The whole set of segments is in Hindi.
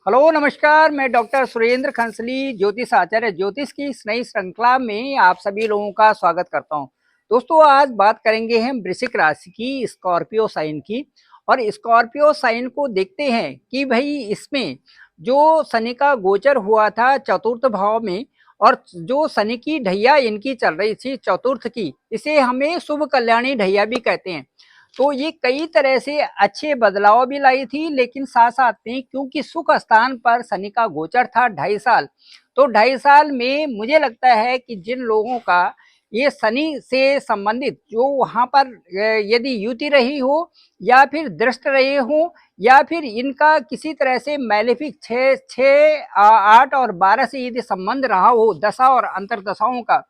हेलो नमस्कार, मैं डॉक्टर सुरेंद्र खंसली ज्योतिष आचार्य ज्योतिष की इस नई श्रृंखला में आप सभी लोगों का स्वागत करता हूं। दोस्तों, आज बात करेंगे हम वृश्चिक राशि की, स्कॉर्पियो साइन की। और स्कॉर्पियो साइन को देखते हैं कि भाई इसमें जो शनि का गोचर हुआ था चतुर्थ भाव में, और जो शनि की ढैया इनकी चल रही थी चतुर्थ की, इसे हमें शुभ कल्याणी ढैया भी कहते हैं। तो ये कई तरह से अच्छे बदलाव भी लाई थी, लेकिन साथ साथ में क्योंकि सुख स्थान पर शनि का गोचर था 2.5 साल, तो 2.5 साल में मुझे लगता है कि जिन लोगों का ये शनि से संबंधित जो वहां पर यदि युति रही हो या फिर दृष्ट रहे हो या फिर इनका किसी तरह से मैलेफिक 6, 8 और 12 से यदि संबंध रहा हो, दशा और अंतरदशाओं का,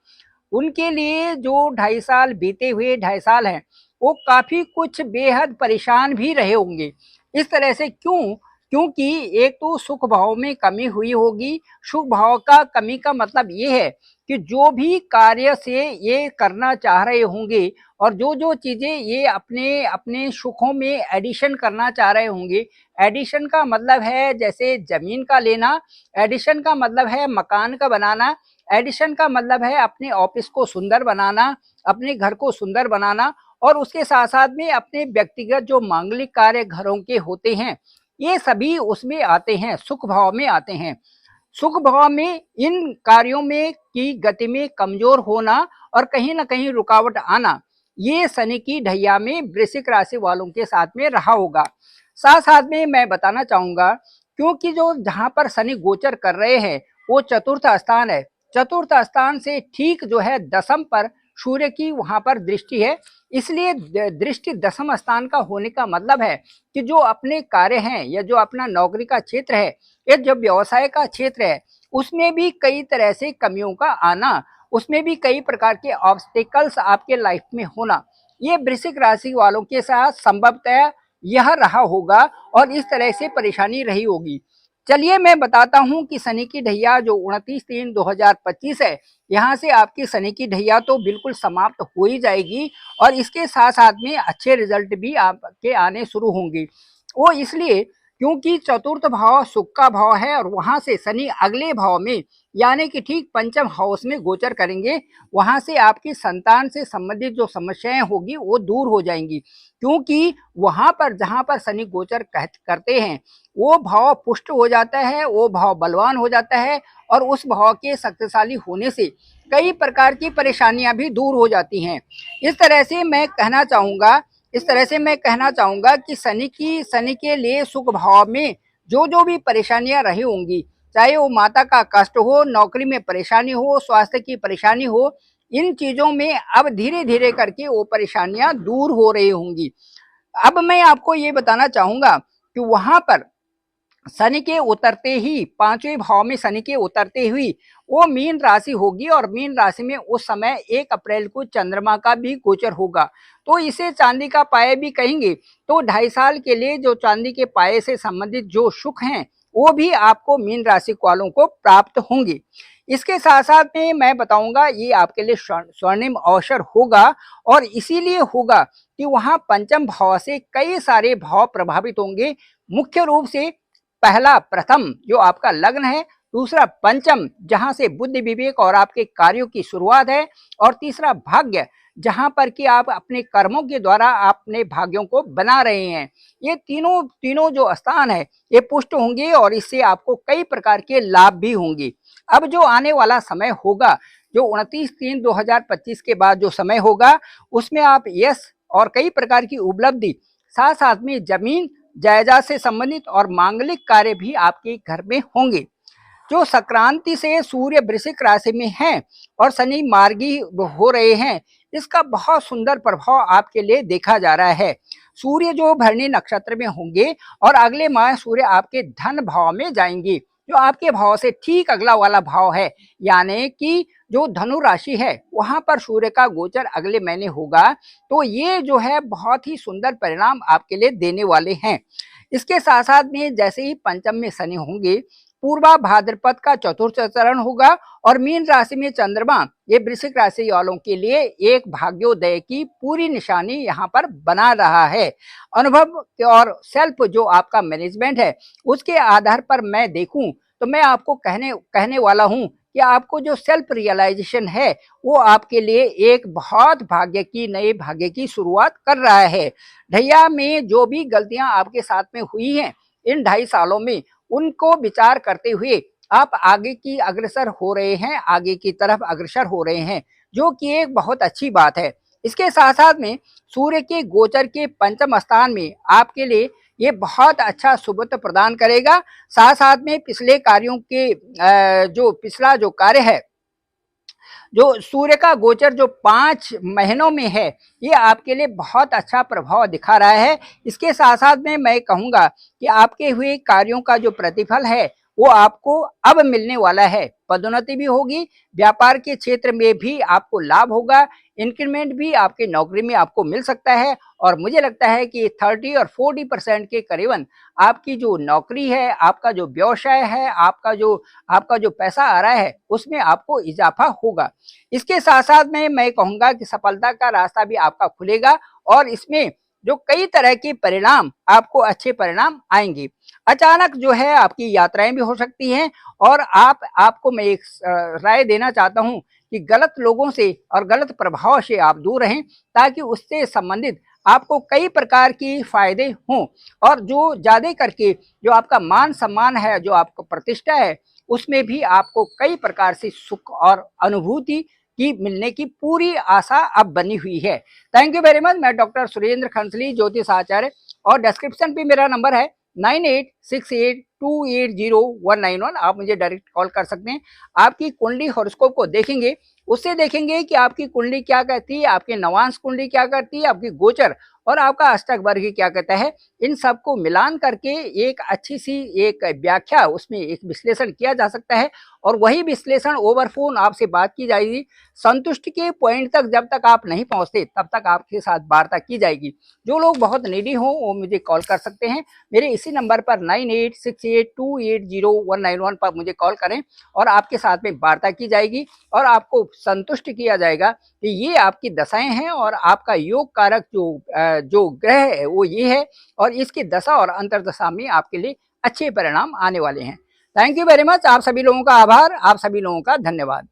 उनके लिए जो 2.5 साल बीते हुए 2.5 साल हैं वो काफी कुछ बेहद परेशान भी रहे होंगे। इस तरह से क्योंकि एक तो सुख भाव में कमी हुई होगी। सुख भाव का कमी का मतलब ये है कि जो भी कार्य से ये करना चाह रहे होंगे और जो जो चीजें ये अपने अपने सुखों में एडिशन करना चाह रहे होंगे। एडिशन का मतलब है जैसे जमीन का लेना, एडिशन का मतलब है मकान का बनाना, एडिशन का मतलब है अपने ऑफिस को सुंदर बनाना, अपने घर को सुंदर बनाना, और उसके साथ साथ में अपने व्यक्तिगत जो मांगलिक कार्य घरों के होते हैं ये सभी उसमें आते हैं, सुख भाव में आते हैं। सुख भाव में इन कार्यों में की गति में कमजोर होना और कहीं ना कहीं रुकावट आना, ये शनि की ढैया में वृश्चिक राशि वालों के साथ में रहा होगा। साथ साथ में मैं बताना चाहूंगा, क्योंकि जो जहां पर शनि गोचर कर रहे हैं वो चतुर्थ स्थान है। चतुर्थ स्थान से ठीक जो है दशम पर सूर्य की वहां पर दृष्टि है। इसलिए दृष्टि दशम स्थान का होने का मतलब है कि जो अपने कार्य हैं या जो अपना नौकरी का क्षेत्र है या जो व्यवसाय का क्षेत्र है उसमें भी कई तरह से कमियों का आना, उसमें भी कई प्रकार के ऑब्स्टेकल्स आपके लाइफ में होना, ये वृश्चिक राशि वालों के साथ संभवतः यह रहा होगा और इस तरह से परेशानी रही होगी। चलिए मैं बताता हूं कि शनि की ढैया जो 29/3/2025 है, यहाँ से आपकी शनि की ढैया तो बिल्कुल समाप्त हो ही जाएगी और इसके साथ साथ में अच्छे रिजल्ट भी आपके आने शुरू होंगे। वो इसलिए क्योंकि चतुर्थ भाव सुख का भाव है और वहां से शनि अगले भाव में यानी कि ठीक पंचम हाउस में गोचर करेंगे। वहां से आपकी संतान से संबंधित जो समस्याएं होगी वो दूर हो जाएंगी, क्योंकि वहां पर जहां पर शनि गोचर करते हैं वो भाव पुष्ट हो जाता है, वो भाव बलवान हो जाता है और उस भाव के शक्तिशाली होने से कई प्रकार की परेशानियां भी दूर हो जाती हैं। इस तरह से मैं कहना चाहूंगा कि शनि के लिए सुख भाव में जो जो भी परेशानियां रही होंगी, चाहे वो माता का कष्ट हो, नौकरी में परेशानी हो, स्वास्थ्य की परेशानी हो, इन चीजों में अब धीरे धीरे करके वो परेशानियां दूर हो रही होंगी। अब मैं आपको ये बताना चाहूंगा कि वहां पर शनि के उतरते ही 5वें भाव में शनि के उतरते हुई वो मीन राशि होगी और मीन राशि में उस समय 1 अप्रैल को चंद्रमा का भी गोचर होगा, तो इसे चांदी का पाया भी कहेंगे। तो 2.5 साल के लिए जो चांदी के पाए से संबंधित जो सुख हैं वो भी आपको मीन राशि वालों को प्राप्त होंगे। इसके साथ साथ में मैं बताऊंगा ये आपके लिए स्वर्णिम अवसर होगा और इसीलिए होगा कि वहां पंचम भाव से कई सारे भाव प्रभावित होंगे। मुख्य रूप से पहला प्रथम जो आपका लग्न है, दूसरा पंचम जहां से बुद्धि विवेक और आपके कार्यों की शुरुआत है, और तीसरा भाग्य जहां पर कि आप अपने कर्मों के द्वारा अपने भाग्यों को बना रहे हैं। ये तीनों तीनों जो स्थान है ये पुष्ट होंगे और इससे आपको कई प्रकार के लाभ भी होंगे। अब जो आने वाला समय होगा, जो 29/3/2025 के बाद जो समय होगा, उसमें आप यश और कई प्रकार की उपलब्धि, साथ साथ में जमीन जायदाद से संबंधित और मांगलिक कार्य भी आपके घर में होंगे। जो संक्रांति से सूर्य वृश्चिक राशि में हैं और शनि मार्गी हो रहे हैं, इसका बहुत सुंदर प्रभाव आपके लिए देखा जा रहा है। सूर्य जो भरणी नक्षत्र में होंगे और अगले माह सूर्य आपके धन भाव में जाएंगे, जो आपके भाव से ठीक अगला वाला भाव है, यानी कि जो धनु राशि है वहां पर सूर्य का गोचर अगले महीने होगा। तो ये जो है बहुत ही सुंदर परिणाम आपके लिए देने वाले हैं। इसके साथ साथ में जैसे ही पंचम में शनि होंगे पूर्वा भाद्रपद का चतुर्थ चरण होगा और मीन राशि में चंद्रमा ये वृश्चिक राशि वालों के लिए एक भाग्योदय की पूरी निशानी यहाँ पर बना रहा है। अनुभव और सेल्फ जो आपका मैनेजमेंट है उसके आधार पर मैं देखूं तो मैं आपको कहने वाला हूं कि आपको जो सेल्फ रियलाइजेशन है वो आपके लिए एक बहुत नए भाग्य की शुरुआत कर रहा है। ढैया में जो भी गलतियां आपके साथ में हुई हैं इन 2.5 सालों में, उनको विचार करते हुए आप आगे की अग्रसर हो रहे हैं, आगे की तरफ अग्रसर हो रहे हैं, जो कि एक बहुत अच्छी बात है। इसके साथ साथ में सूर्य के गोचर के पंचम स्थान में आपके लिए ये बहुत अच्छा सुबह प्रदान करेगा। साथ साथ में पिछले कार्यों के जो पिछला जो कार्य है, जो सूर्य का गोचर जो 5 महीनों में है, ये आपके लिए बहुत अच्छा प्रभाव दिखा रहा है। इसके साथ साथ में मैं कहूँगा कि आपके हुए कार्यों का जो प्रतिफल है वो आपको अब मिलने वाला है। पदोन्नति भी होगी, व्यापार के क्षेत्र में भी आपको लाभ होगा, इंक्रीमेंट भी आपकी नौकरी में आपको मिल सकता है। और मुझे लगता है कि 30 और 40% के करीबन आपकी जो नौकरी है, आपका जो व्यवसाय है, आपका जो पैसा आ रहा है उसमें आपको इजाफा होगा। इसके साथ साथ में मैं कहूँगा कि सफलता का रास्ता भी आपका खुलेगा और इसमें जो कई तरह के परिणाम आपको अच्छे परिणाम आएंगे। अचानक जो है आपकी यात्राएं भी हो सकती हैं और आपको मैं एक राय देना चाहता हूं कि गलत लोगों से और गलत प्रभाव से आप दूर रहें, ताकि उससे संबंधित आपको कई प्रकार की फायदे हों। और जो ज्यादा करके जो आपका मान सम्मान है, जो आपका प्रतिष्ठा है, उसमें भी आपको कई प्रकार से सुख और अनुभूति की मिलने की पूरी आशा अब बनी हुई है। Thank you very much. मैं डॉक्टर सुरेंद्र खंसली, ज्योतिष आचार्य, और डिस्क्रिप्शन पे मेरा नंबर है 9868280191। आप मुझे डायरेक्ट कॉल कर सकते हैं। आपकी कुंडली हॉरोस्कोप को देखेंगे, उससे देखेंगे कि आपकी कुंडली क्या कहती है, आपकी नवांश कुंडली क्या करती है, आपकी गोचर और आपका अष्टक वर्ग क्या कहता है। इन सबको मिलान करके एक अच्छी सी एक व्याख्या, उसमें एक विश्लेषण किया जा सकता है और वही विश्लेषण ओवर फोन आपसे बात की जाएगी। संतुष्टि के पॉइंट तक जब तक आप नहीं पहुंचते तब तक आपके साथ वार्ता की जाएगी। जो लोग बहुत नीडी हों वो मुझे कॉल कर सकते हैं। मेरे इसी नंबर पर 9868280191 पर मुझे कॉल करें और आपके साथ में वार्ता की जाएगी और आपको संतुष्ट किया जाएगा कि ये आपकी दशाएं हैं और आपका योग कारक जो ग्रह है वो ये है और इसकी दशा और अंतर्दशा में आपके लिए अच्छे परिणाम आने वाले हैं। Thank you very much. आप सभी लोगों का आभार, आप सभी लोगों का धन्यवाद।